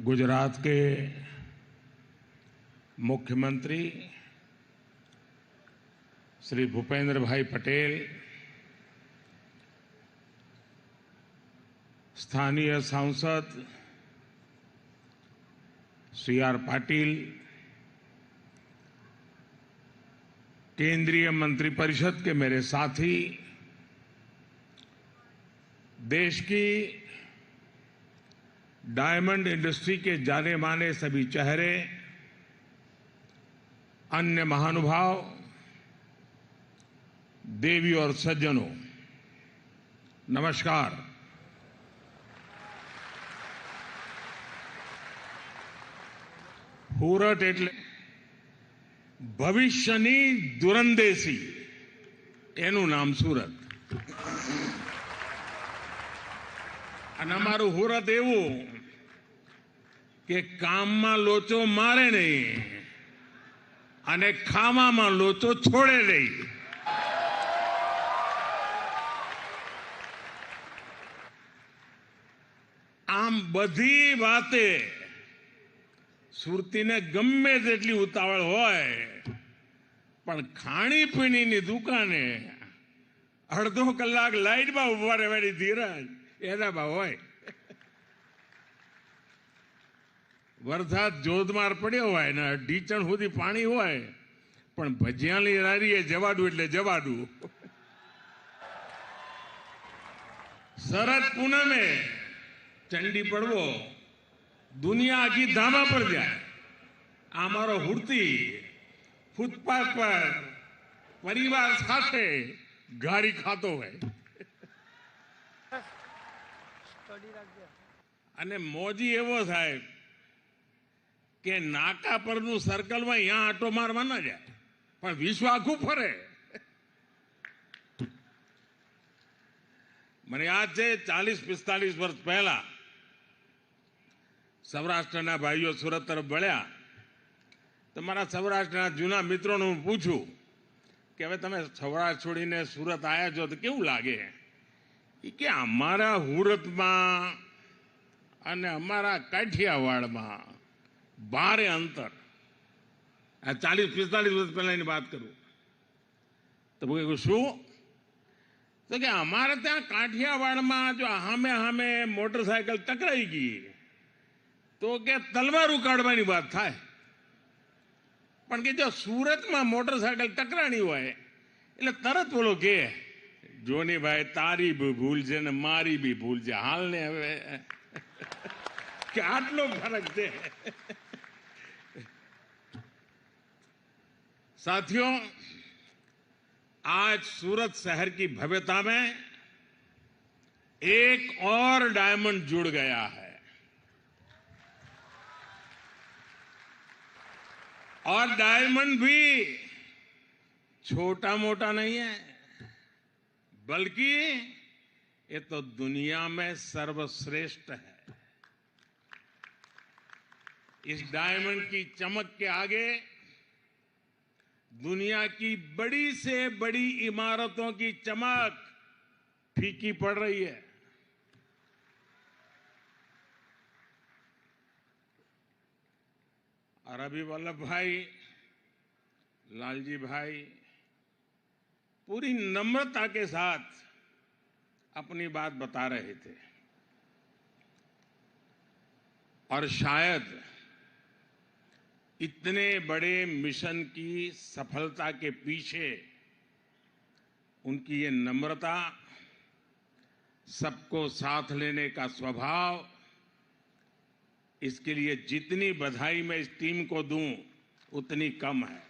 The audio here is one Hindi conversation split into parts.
गुजरात के मुख्यमंत्री श्री भूपेंद्र भाई पटेल, स्थानीय सांसद श्री आर पाटिल, केंद्रीय मंत्रिपरिषद के मेरे साथी, देश की डायमंड इंडस्ट्री के जाने माने सभी चेहरे, अन्य महानुभाव, देवी और सज्जनों, नमस्कार। હુરટ એટલે ભવિષ્યની દુરંદેશી, એનું નામ સુરત. અને અમારું હુરત એવું કે કામમાં લોચો મારે નહીં અને ખાવામાં લોચો છોડે નહીં. આમ બધી વાતે સુરતીને ગમે તેટલી ઉતાવળ હોય, પણ ખાણીપીણીની દુકાને અડધો કલાક લાઈટમાં ઉભા રહેવાની ધીરજ એનામાં હોય. વરસાદ જોધમાર પડ્યો હોય ને ઢીચણ સુધી પાણી હોય, પણ ભજીયાની લારીએ જવાડું એટલે જવાડું. શરદ પૂનમે ચંડી પડવો, दुनिया आखी धामा पर जाए. आमारो हुरती फूटपाथ पर परिवार साथे गाड़ी खातो है अने मोजी एवो साहेब के नाका परनु सर्कल में यहाँ आटो मारवा ना जाए, पण विश्व आखू फरे. मने याद छे 40-45 वर्ष पहला સૌરાષ્ટ્રના ભાઈઓ સુરત તરફ વળ્યા તો મારા સૌરાષ્ટ્રના જૂના મિત્રોને હું પૂછું કે હવે તમે સૌરાષ્ટ્ર છોડીને સુરત આવ્યા છો તો કેવું લાગે? એ કે અમારા હુરતમાં અને અમારા કાઠિયાવાડમાં ભારે અંતર. આ 40-45 વર્ષ પહેલાની વાત કરું તો હું શું તો કે અમારે ત્યાં કાઠિયાવાડમાં જો હામે હામે મોટરસાયકલ ટકરાઈ ગઈ તો કે તલવાર ઉકાળવાની વાત થાય, પણ કે જો સુરતમાં મોટરસાયકલ ટકરાણી હોય એટલે તરત બોલો કે જોની ભાઈ તારી બી ભૂલ છે ને મારી બી ભૂલ છે. હાલ ને હવે કે આટલો ફરક છે. साथियों, आज सूरत शहर की भव्यता में एक और डायमंड जुड़ गया है. और डायमंड भी छोटा मोटा नहीं है, बल्कि ये तो दुनिया में सर्वश्रेष्ठ है. इस डायमंड की चमक के आगे दुनिया की बड़ी से बड़ी इमारतों की चमक फीकी पड़ रही है. और अभी वल्लभ भाई, लालजी भाई पूरी नम्रता के साथ अपनी बात बता रहे थे. और शायद इतने बड़े मिशन की सफलता के पीछे उनकी ये नम्रता, सबको साथ लेने का स्वभाव, इसके लिए जितनी बधाई मैं इस टीम को दूं उतनी कम है.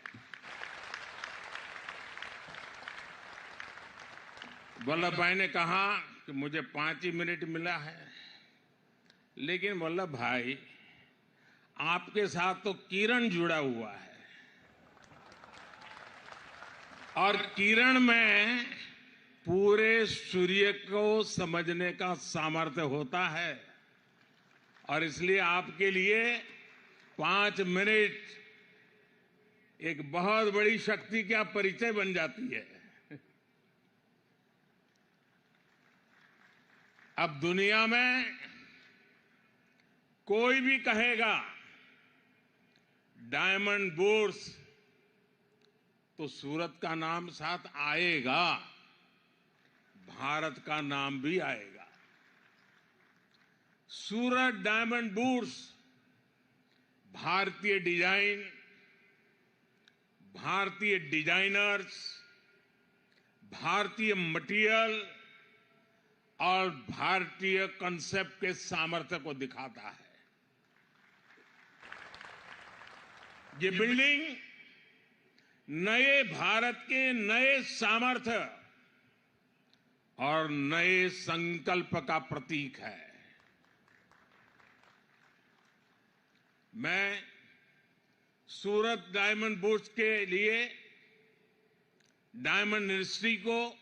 वल्लभ भाई ने कहा कि मुझे 5 ही मिनट मिला है, लेकिन वल्लभ भाई आपके साथ तो किरण जुड़ा हुआ है और किरण में पूरे सूर्य को समझने का सामर्थ्य होता है. और इसलिए आपके लिए 5 मिनट एक बहुत बड़ी शक्ति का परिचय बन जाती है. अब दुनिया में कोई भी कहेगा डायमंड बुर्स तो सूरत का नाम साथ आएगा, भारत का नाम भी आएगा। सूरत डायमंड बुर्स भारतीय डिजाइन, भारतीय डिजाइनर्स, भारतीय मटेरियल और भारतीय कंसेप्ट के सामर्थ्य को दिखाता है। ये बिल्डिंग नए भारत के नए सामर्थ्य और नए संकल्प का प्रतीक है। मैं सूरत डायमंड बुर्स के लिए डायमंड इंडस्ट्री को,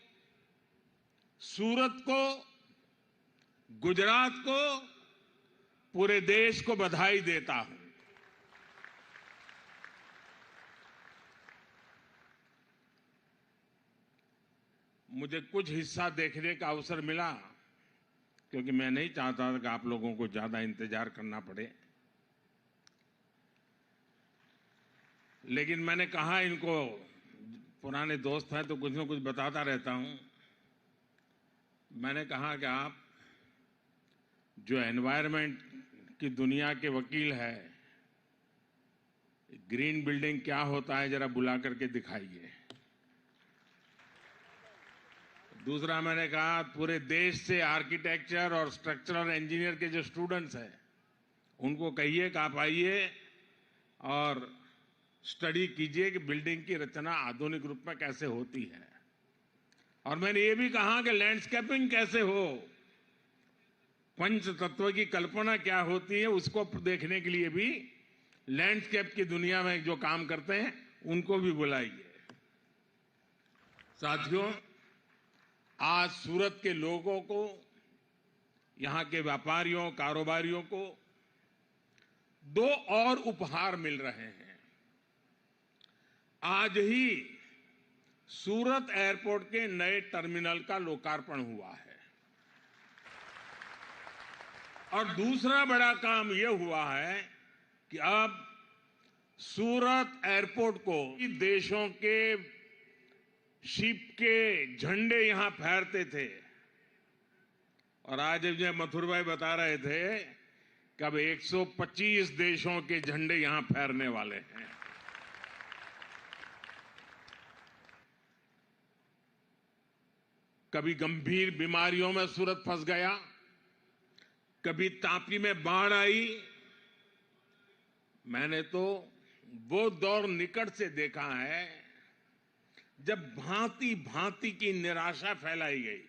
सूरत को, गुजरात को, पूरे देश को बधाई देता हूं। मुझे कुछ हिस्सा देखने का अवसर मिला, क्योंकि मैं नहीं चाहता था कि आप लोगों को ज्यादा इंतजार करना पड़े, लेकिन मैंने कहा इनको, पुराने दोस्त हैं तो कुछ न कुछ बताता रहता हूं। मैंने कहा कि आप जो एनवायरनमेंट की दुनिया के वकील है, ग्रीन बिल्डिंग क्या होता है जरा बुला करके दिखाइए। दूसरा मैंने कहा पूरे देश से आर्किटेक्चर और स्ट्रक्चरल इंजीनियर के जो स्टूडेंट्स हैं उनको कहिए कि आप आइए और स्टडी कीजिए कि बिल्डिंग की रचना आधुनिक रूप में कैसे होती है। और मैंने ये भी कहा कि लैंडस्केपिंग कैसे हो, पंच तत्व की कल्पना क्या होती है, उसको देखने के लिए भी लैंडस्केप की दुनिया में जो काम करते हैं उनको भी बुलाइए। साथियों, आज सूरत के लोगों को, यहां के व्यापारियों, कारोबारियों को दो और उपहार मिल रहे हैं। आज ही सूरत एयरपोर्ट के नए टर्मिनल का लोकार्पण हुआ है और दूसरा बड़ा काम यह हुआ है कि अब सूरत एयरपोर्ट को देशों के शिप के झंडे यहां फहरते थे, और आज मुझे मथुर भाई बता रहे थे कि अब 125 देशों के झंडे यहां फहरने वाले हैं। कभी गंभीर बीमारियों में सूरत फंस गया, कभी तापी में बाढ़ आई। मैंने तो वो दौर निकट से देखा है जब भांति भांति की निराशा फैलाई गई,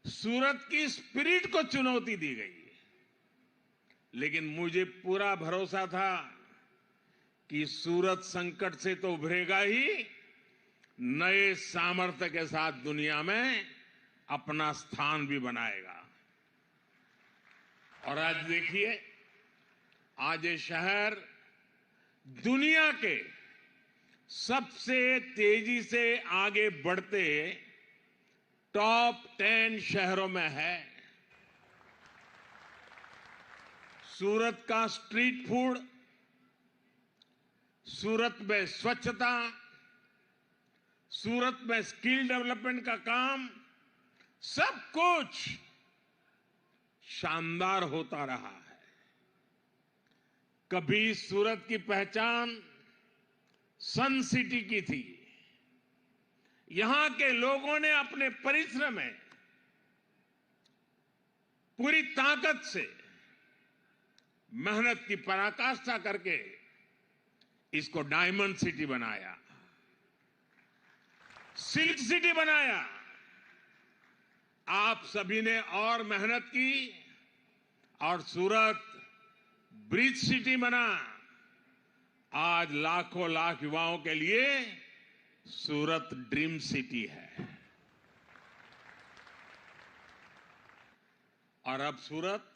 सूरत की स्पिरिट को चुनौती दी गई, लेकिन मुझे पूरा भरोसा था कि सूरत संकट से तो उभरेगा ही, नए सामर्थ्य के साथ दुनिया में अपना स्थान भी बनाएगा। और आज देखिए, आज ये शहर दुनिया के सबसे तेजी से आगे बढ़ते टॉप 10 शहरों में है। सूरत का स्ट्रीट फूड, सूरत में स्वच्छता, सूरत में स्किल डेवलपमेंट का काम, सब कुछ शानदार होता रहा है। कभी सूरत की पहचान सन सिटी की थी। यहां के लोगों ने अपने परिश्रम में पूरी ताकत से मेहनत की पराकाष्ठा करके इसको डायमंड सिटी बनाया, सिल्क सिटी बनाया। आप सभी ने और मेहनत की और सूरत ब्रिज सिटी बना। आज लाखों लाख युवाओं के लिए सूरत ड्रीम सिटी है। और अब सूरत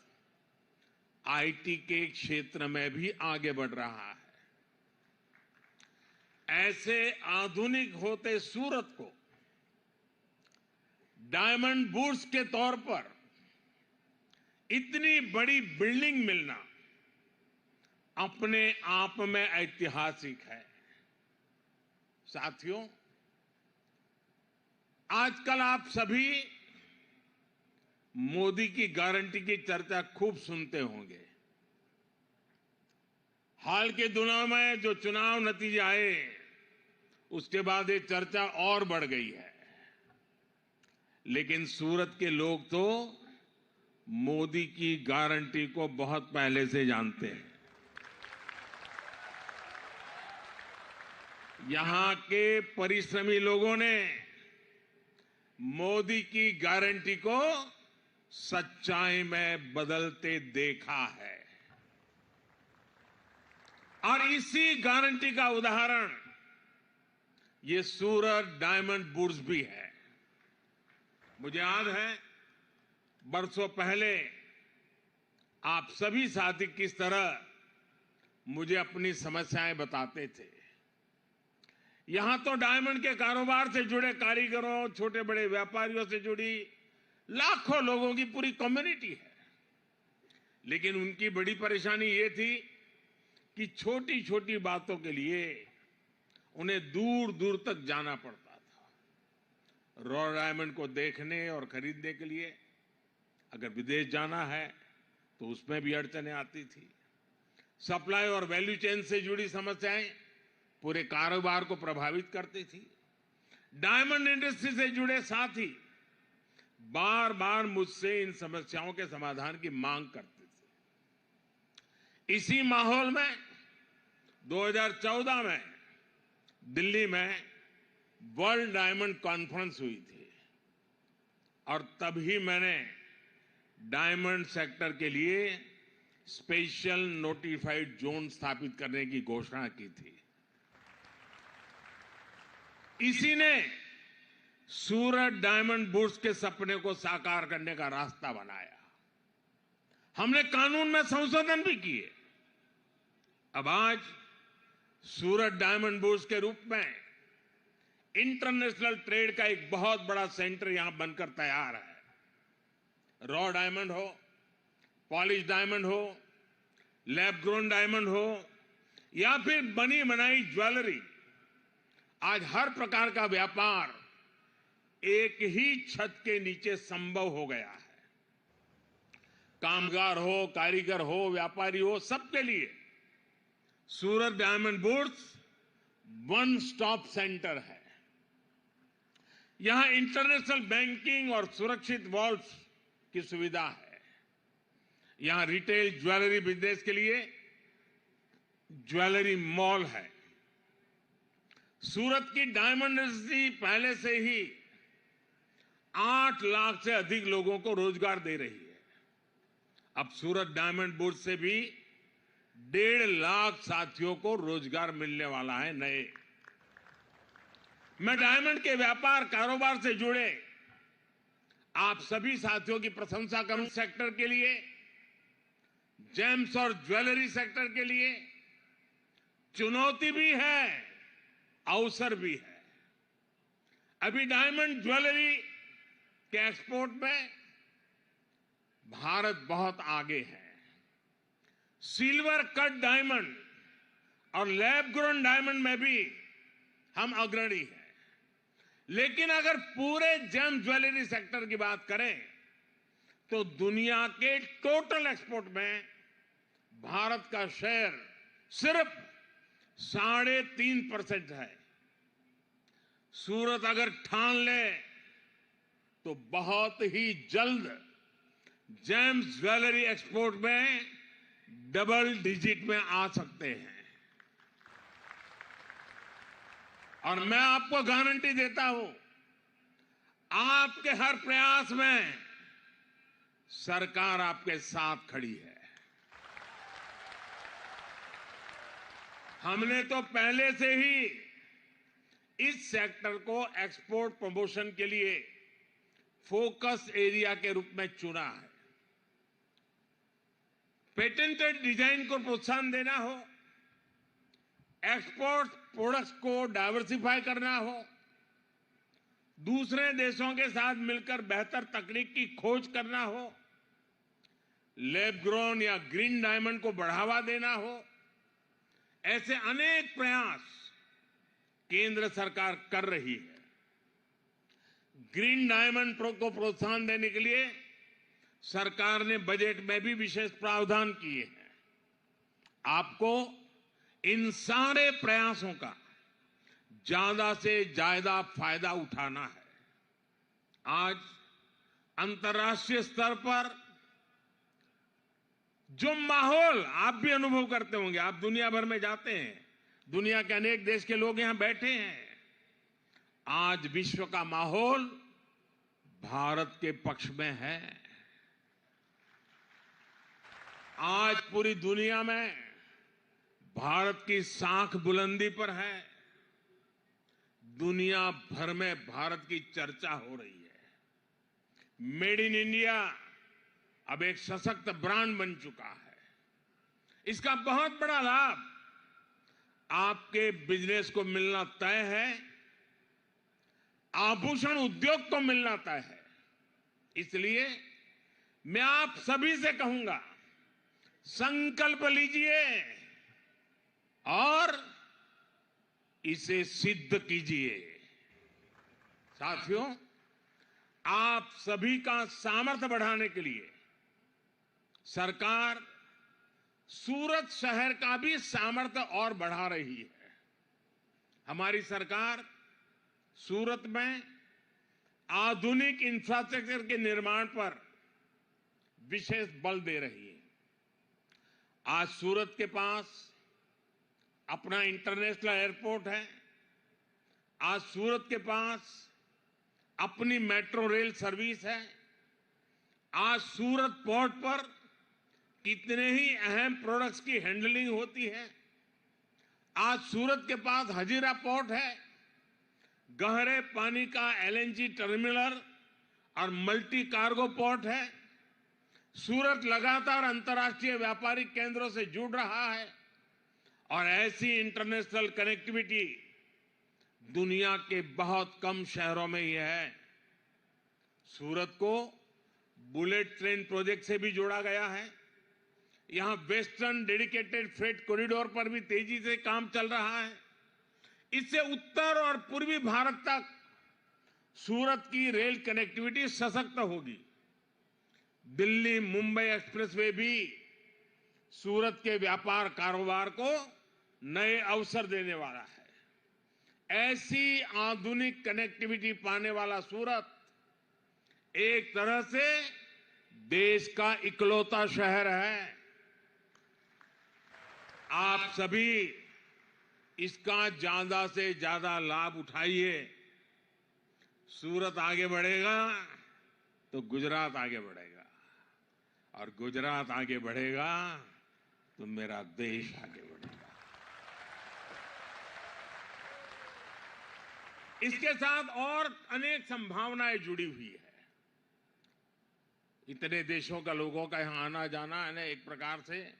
आईटी के क्षेत्र में भी आगे बढ़ रहा है। ऐसे आधुनिक होते सूरत को डायमंड बुर्स के तौर पर इतनी बड़ी बिल्डिंग मिलना अपने आप में ऐतिहासिक है। साथियों, आजकल आप सभी मोदी की गारंटी की चर्चा खूब सुनते होंगे। हाल के दिनों में जो चुनाव नतीजे आए, उसके बाद ये चर्चा और बढ़ गई है। लेकिन सूरत के लोग तो मोदी की गारंटी को बहुत पहले से जानते हैं। यहां के परिश्रमी लोगों ने मोदी की गारंटी को सच्चाई में बदलते देखा है और इसी गारंटी का उदाहरण ये सूरत डायमंड बुर्स भी है। मुझे याद है बरसों पहले आप सभी साथी किस तरह मुझे अपनी समस्याएं बताते थे। यहां तो डायमंड के कारोबार से जुड़े कारीगरों, छोटे बड़े व्यापारियों से जुड़ी लाखों लोगों की पूरी कम्युनिटी है। लेकिन उनकी बड़ी परेशानी ये थी कि छोटी छोटी बातों के लिए उन्हें दूर दूर तक जाना पड़ता था। रॉ डायमंड को देखने और खरीदने के लिए अगर विदेश जाना है तो उसमें भी अड़चनें आती थी। सप्लाई और वैल्यू चेन से जुड़ी समस्याएं पूरे कारोबार को प्रभावित करती थी। डायमंड इंडस्ट्री से जुड़े साथी बार बार मुझसे इन समस्याओं के समाधान की मांग करते थे। इसी माहौल में 2014 में दिल्ली में वर्ल्ड डायमंड कॉन्फ्रेंस हुई थी और तभी मैंने डायमंड सेक्टर के लिए स्पेशल नोटिफाइड जोन स्थापित करने की घोषणा की थी। इसी ने सूरत डायमंड बुर्स के सपने को साकार करने का रास्ता बनाया। हमने कानून में संशोधन भी किए। अब आज सूरत डायमंड बुर्स के रूप में इंटरनेशनल ट्रेड का एक बहुत बड़ा सेंटर यहां बनकर तैयार है। रॉ डायमंड हो, पॉलिश डायमंड हो, लैब ग्रोन डायमंड हो या फिर बनी बनाई ज्वेलरी, आज हर प्रकार का व्यापार एक ही छत के नीचे संभव हो गया है। कामगार हो, कारीगर हो, व्यापारी हो, सबके लिए Surat diamond bourse one stop centre है। यहां इंटरनेशनल बैंकिंग और सुरक्षित वॉल्ट्स की सुविधा है। यहां रिटेल ज्वेलरी बिजनेस के लिए ज्वेलरी मॉल है। सूरत की डायमंड इंडस्ट्री पहले से ही 8 लाख से अधिक लोगों को रोजगार दे रही है। अब सूरत डायमंड बुर्स से भी 1.5 लाख साथियों को रोजगार मिलने वाला है नए। मैं डायमंड के व्यापार कारोबार से जुड़े आप सभी साथियों की प्रशंसा करूं। सेक्टर के लिए, जेम्स और ज्वेलरी सेक्टर के लिए चुनौती भी है, अवसर भी है। अभी डायमंड ज्वेलरी के एक्सपोर्ट में भारत बहुत आगे है। सिल्वर कट डायमंड और लैब ग्रोन डायमंड में भी हम अग्रणी हैं। लेकिन अगर पूरे जेम ज्वेलरी सेक्टर की बात करें तो दुनिया के टोटल एक्सपोर्ट में भारत का शेयर सिर्फ 3.5% है। सूरत अगर ठान ले तो बहुत ही जल्द जेम्स ज्वेलरी एक्सपोर्ट में डबल डिजिट में आ सकते हैं। और मैं आपको गारंटी देता हूं, आपके हर प्रयास में सरकार आपके साथ खड़ी है। हमने तो पहले से ही इस सेक्टर को एक्सपोर्ट प्रमोशन के लिए फोकस एरिया के रूप में चुना है। पेटेंटेड डिजाइन को प्रोत्साहन देना हो, एक्सपोर्ट प्रोडक्ट्स को डाइवर्सिफाई करना हो, दूसरे देशों के साथ मिलकर बेहतर तकनीक की खोज करना हो, लैब ग्रोन या ग्रीन डायमंड को बढ़ावा देना हो, ऐसे अनेक प्रयास केंद्र सरकार कर रही है। ग्रीन डायमंड को प्रोत्साहन देने के लिए सरकार ने बजट में भी विशेष प्रावधान किए हैं। आपको इन सारे प्रयासों का ज्यादा से ज्यादा फायदा उठाना है। आज अंतर्राष्ट्रीय स्तर पर जो माहौल आप भी अनुभव करते होंगे, आप दुनिया भर में जाते हैं, दुनिया के अनेक देश के लोग यहां बैठे हैं। आज विश्व का माहौल भारत के पक्ष में है। आज पूरी दुनिया में भारत की साख बुलंदी पर है। दुनिया भर में भारत की चर्चा हो रही है। मेड इन इंडिया अब एक सशक्त ब्रांड बन चुका है। इसका बहुत बड़ा लाभ आपके बिजनेस को मिलना तय है, आभूषण उद्योग को मिलना तय है। इसलिए मैं आप सभी से कहूंगा, संकल्प लीजिए और इसे सिद्ध कीजिए। साथियों, आप सभी का सामर्थ्य बढ़ाने के लिए सरकार सूरत शहर का भी सामर्थ्य और बढ़ा रही है। हमारी सरकार सूरत में आधुनिक इंफ्रास्ट्रक्चर के निर्माण पर विशेष बल दे रही है। आज सूरत के पास अपना इंटरनेशनल एयरपोर्ट है। आज सूरत के पास अपनी मेट्रो रेल सर्विस है। आज सूरत पोर्ट पर कितने ही अहम प्रोडक्ट्स की हैंडलिंग होती है। आज सूरत के पास हजीरा पोर्ट है, गहरे पानी का एलएनजी टर्मिनल और मल्टी कार्गो पोर्ट है। सूरत लगातार अंतर्राष्ट्रीय व्यापारिक केंद्रों से जुड़ रहा है और ऐसी इंटरनेशनल कनेक्टिविटी दुनिया के बहुत कम शहरों में ही है। सूरत को बुलेट ट्रेन प्रोजेक्ट से भी जोड़ा गया है। यहां वेस्टर्न डेडिकेटेड फ्रेट कॉरिडोर पर भी तेजी से काम चल रहा है। इससे उत्तर और पूर्वी भारत तक सूरत की रेल कनेक्टिविटी सशक्त होगी। दिल्ली मुंबई एक्सप्रेसवे भी सूरत के व्यापार कारोबार को नए अवसर देने वाला है। ऐसी आधुनिक कनेक्टिविटी पाने वाला सूरत एक तरह से देश का इकलौता शहर है। आप सभी इसका ज्यादा से ज्यादा लाभ उठाइए। सूरत आगे बढ़ेगा तो गुजरात आगे बढ़ेगा, और गुजरात आगे बढ़ेगा तो मेरा देश आगे बढ़ेगा। इसके साथ और अनेक संभावनाएं जुड़ी हुई है। इतने देशों का लोगों का यहां आना जाना है, एक प्रकार से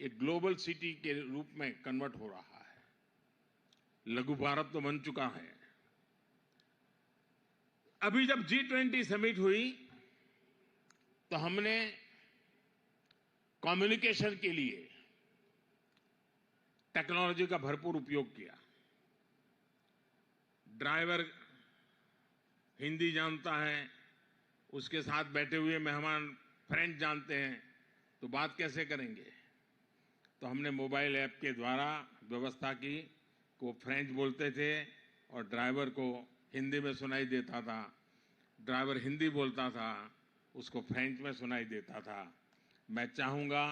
एक ग्लोबल सिटी के रूप में कन्वर्ट हो रहा है। लघु भारत तो बन चुका है। अभी जब G20 समिट हुई तो हमने कम्युनिकेशन के लिए टेक्नोलॉजी का भरपूर उपयोग किया। ड्राइवर हिंदी जानता है, उसके साथ बैठे हुए मेहमान फ्रेंच जानते हैं, तो बात कैसे करेंगे? तो हमने मोबाइल ऐप के द्वारा व्यवस्था की कि वो फ्रेंच बोलते थे और ड्राइवर को हिंदी में सुनाई देता था। ड्राइवर हिंदी बोलता था, उसको फ्रेंच में सुनाई देता था। मैं चाहूंगा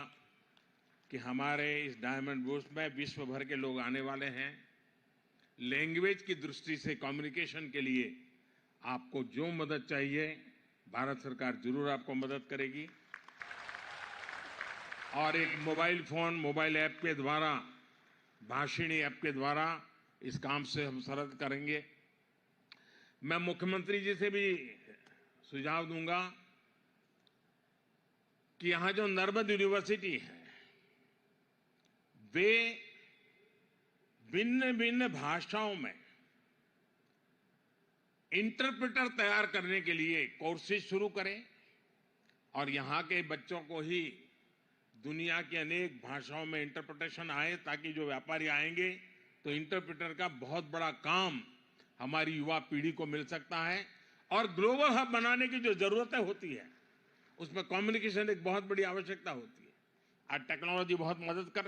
कि हमारे इस डायमंड बूस्ट में विश्व भर के लोग आने वाले हैं। लैंग्वेज की दृष्टि से कम्युनिकेशन के लिए आपको जो मदद चाहिए, भारत सरकार जरूर आपको मदद करेगी। और एक मोबाइल फोन, मोबाइल ऐप के द्वारा, भाषिणी ऐप के द्वारा इस काम से हम सरल करेंगे। मैं मुख्यमंत्री जी से भी सुझाव दूंगा कि यहां जो नर्मद यूनिवर्सिटी है, वे भिन्न भिन्न भाषाओं में इंटरप्रेटर तैयार करने के लिए कोर्सेज शुरू करें और यहाँ के बच्चों को ही दुनिया की अनेक भाषाओं में इंटरप्रिटेशन आए, ताकि जो व्यापारी आएंगे तो इंटरप्रेटर का बहुत बड़ा काम हमारी युवा पीढ़ी को मिल सकता है। और ग्लोबल हब बनाने की जो जरूरतें होती है उसमें कम्युनिकेशन एक बहुत बड़ी आवश्यकता होती है। आज टेक्नोलॉजी बहुत मदद कर